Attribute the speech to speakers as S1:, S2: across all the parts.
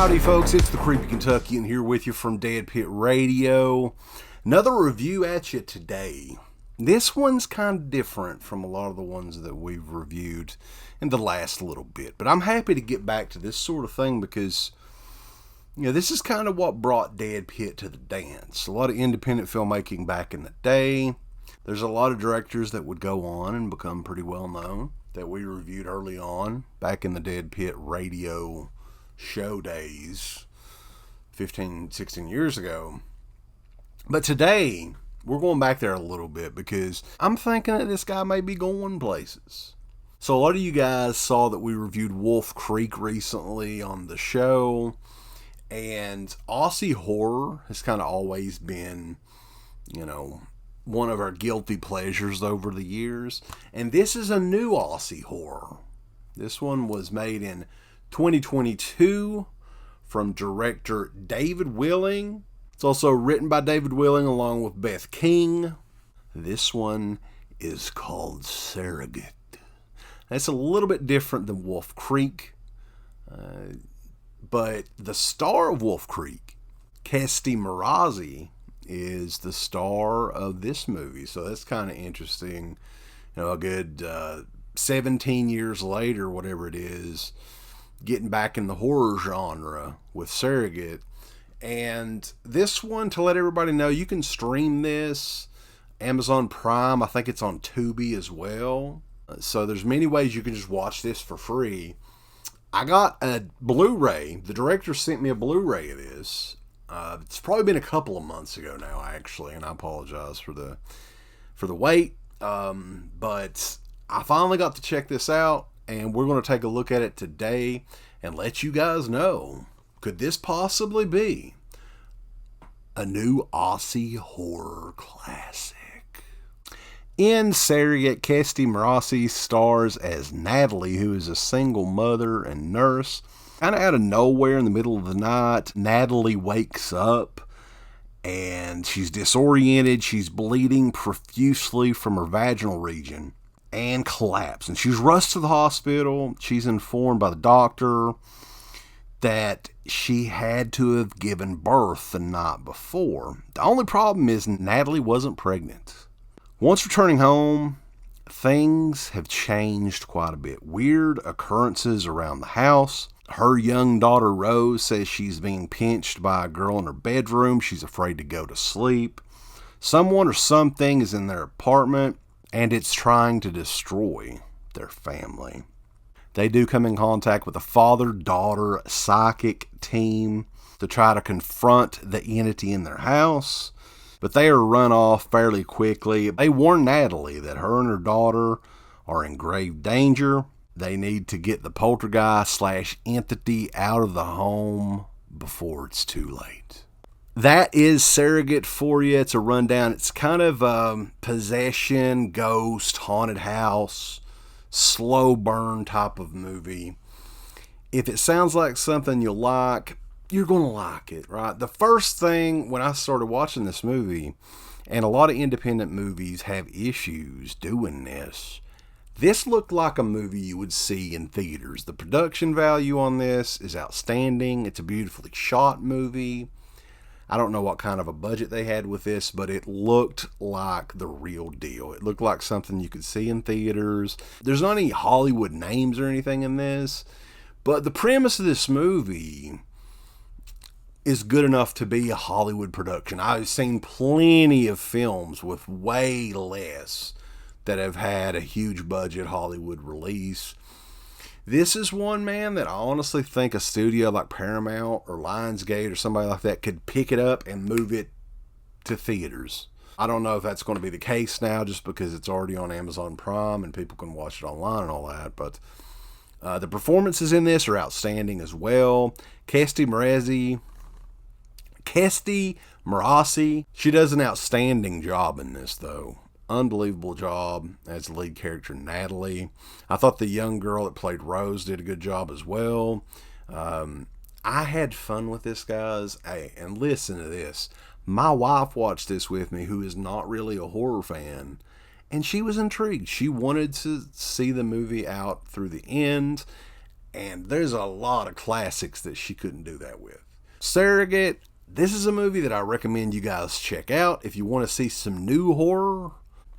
S1: Howdy folks, it's the Creepy Kentuckian here with you from Dead Pit Radio. Another review at you today. This one's kind of different from a lot of the ones that we've reviewed in the last little bit. But I'm happy to get back to this sort of thing because, you know, this is kind of what brought Dead Pit to the dance. A lot of independent filmmaking back in the day. There's a lot of directors that would go on and become pretty well known that we reviewed early on back in the Dead Pit Radio show days 15, 16 years ago. But today, we're going back there a little bit because I'm thinking that this guy may be going places. So a lot of you guys saw that we reviewed Wolf Creek recently on the show. And Aussie horror has kind of always been, you know, one of our guilty pleasures over the years. And this is a new Aussie horror. This one was made in 2022 from director David Willing. It's also written by David Willing along with Beth King. This one is called Surrogate. That's a little bit different than Wolf Creek. But the star of Wolf Creek, Kestie Morassi, is the star of this movie. So that's kind of interesting. You know, a good 17 years later, whatever it is, getting back in the horror genre with Surrogate. And this one, to let everybody know, you can stream this Amazon Prime. I think it's on Tubi as well. So there's many ways you can just watch this for free. I got a Blu-ray. The director sent me a Blu-ray of this. It's probably been a couple of months ago now, actually, and I apologize for the wait. But I finally got to check this out, and we're going to take a look at it today and let you guys know, could this possibly be a new Aussie horror classic? In Surrogate, Kestie Morassi stars as Natalie, who is a single mother and nurse. Kind of out of nowhere in the middle of the night, Natalie wakes up and she's disoriented. She's bleeding profusely from her vaginal region and collapsed. And she's rushed to the hospital. She's informed by the doctor that she had to have given birth the night before. The only problem is Natalie wasn't pregnant. Once returning home, things have changed quite a bit. Weird occurrences around the house. Her young daughter Rose says she's being pinched by a girl in her bedroom. She's afraid to go to sleep. Someone or something is in their apartment and it's trying to destroy their family. They do come in contact with a father-daughter psychic team to try to confront the entity in their house, but they are run off fairly quickly. They warn Natalie that her and her daughter are in grave danger. They need to get the poltergeist/entity out of the home before it's too late. That is Surrogate for you. It's a rundown. It's kind of possession, ghost, haunted house, slow burn type of movie. If it sounds like something you'll like, you're going to like it, right? The first thing when I started watching this movie, and a lot of independent movies have issues doing this looked like a movie you would see in theaters. The production value on this is outstanding. It's a beautifully shot movie. I don't know what kind of a budget they had with this, but it looked like the real deal. It looked like something you could see in theaters. There's not any Hollywood names or anything in this, but the premise of this movie is good enough to be a Hollywood production. I've seen plenty of films with way less that have had a huge budget Hollywood release. This is one, man, that I honestly think a studio like Paramount or Lionsgate or somebody like that could pick it up and move it to theaters. I don't know if that's going to be the case now just because it's already on Amazon Prime and people can watch it online and all that, but the performances in this are outstanding as well. Kestie Morassi, she does an outstanding job in this, though. Unbelievable job as the lead character, Natalie. I thought the young girl that played Rose did a good job as well. I had fun with this, guys. Hey, and listen to this. My wife watched this with me, who is not really a horror fan, and she was intrigued. She wanted to see the movie out through the end, And there's a lot of classics that she couldn't do that with. Surrogate, this is a movie that I recommend you guys check out if you want to see some new horror.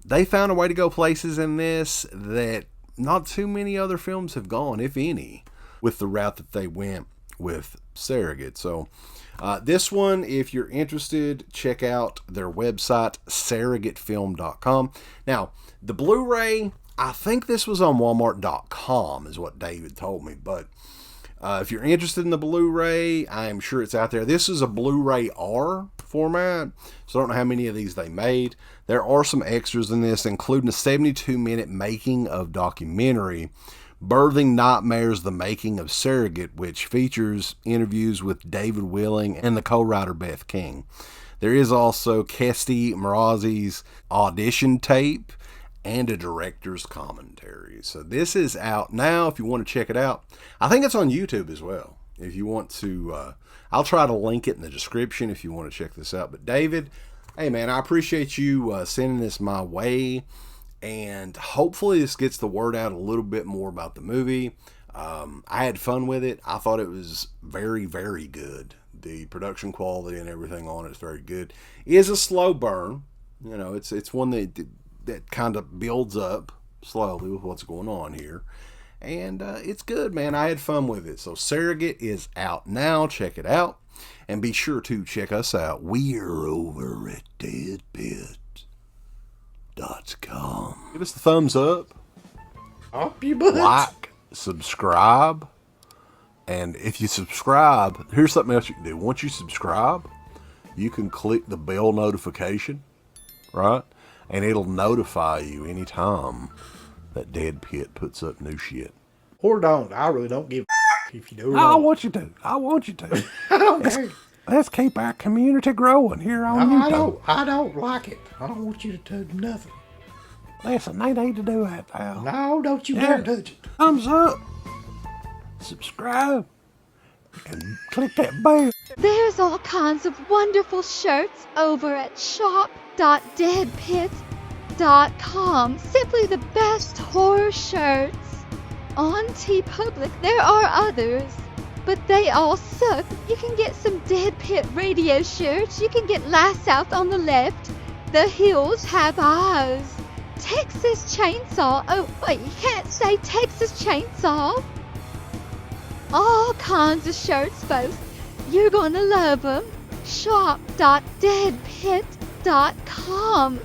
S1: They found a way to go places in this that not too many other films have gone, if any, with the route that they went with Surrogate. So this one, if you're interested, check out their website, surrogatefilm.com. Now, the Blu-ray, I think this was on walmart.com is what David told me, but if you're interested in the Blu-ray, I am sure it's out there. This is a Blu-ray R format, so I don't know how many of these they made. There are some extras in this, including a 72-minute making of documentary, Birthing Nightmares, the Making of Surrogate, which features interviews with David Willing and the co-writer Beth King. There is also Kestie Morassi's audition tape and a director's commentary. So this is out now if you want to check it out. I think it's on YouTube as well. If you want to, I'll try to link it in the description if you want to check this out. But David, hey man, I appreciate you sending this my way. And hopefully this gets the word out a little bit more about the movie. I had fun with it. I thought it was very, very good. The production quality and everything on it is very good. It is a slow burn. You know, it's one that kind of builds up slowly with what's going on here. And it's good, man. I had fun with it. So Surrogate is out now. Check it out. And be sure to check us out. We're over at deadpit.com. Give us the thumbs up.
S2: Up your butt.
S1: Like, subscribe. And if you subscribe, here's something else you can do. Once you subscribe, you can click the bell notification, right? And it'll notify you anytime that Dead Pit puts up new shit.
S2: Or don't. I really don't give a if you do or
S1: I
S2: don't.
S1: want you to. I want you to.
S2: I don't care.
S1: Let's keep our community growing here on YouTube.
S2: I don't like it. I don't want you to do nothing.
S1: Listen, they need to do that, pal.
S2: No, don't you dare touch it.
S1: Thumbs up. Subscribe. And click that bell.
S3: There's all kinds of wonderful shirts over at shop.deadpit.com. Simply the best horror shirts. On TeePublic, there are others, but they all suck. You can get some Dead Pit radio shirts. You can get Last South on the Left. The Hills Have Eyes. Texas Chainsaw. Oh, wait, you can't say Texas Chainsaw. All kinds of shirts, folks. You're gonna love them. Shop.deadpit.com.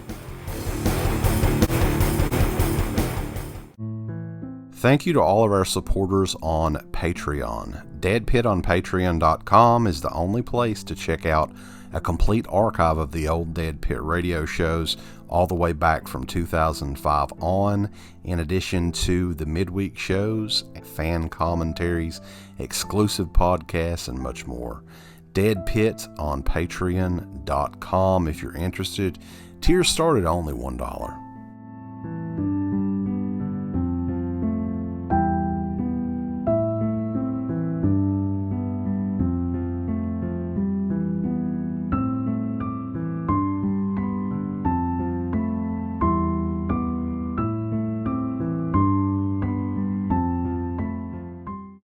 S1: Thank you to all of our supporters on Patreon. Dead Pit on Patreon.com is the only place to check out a complete archive of the old Dead Pit radio shows all the way back from 2005 on, in addition to the midweek shows, fan commentaries, exclusive podcasts, and much more. Dead Pit on Patreon.com if you're interested. Tiers start at only $1.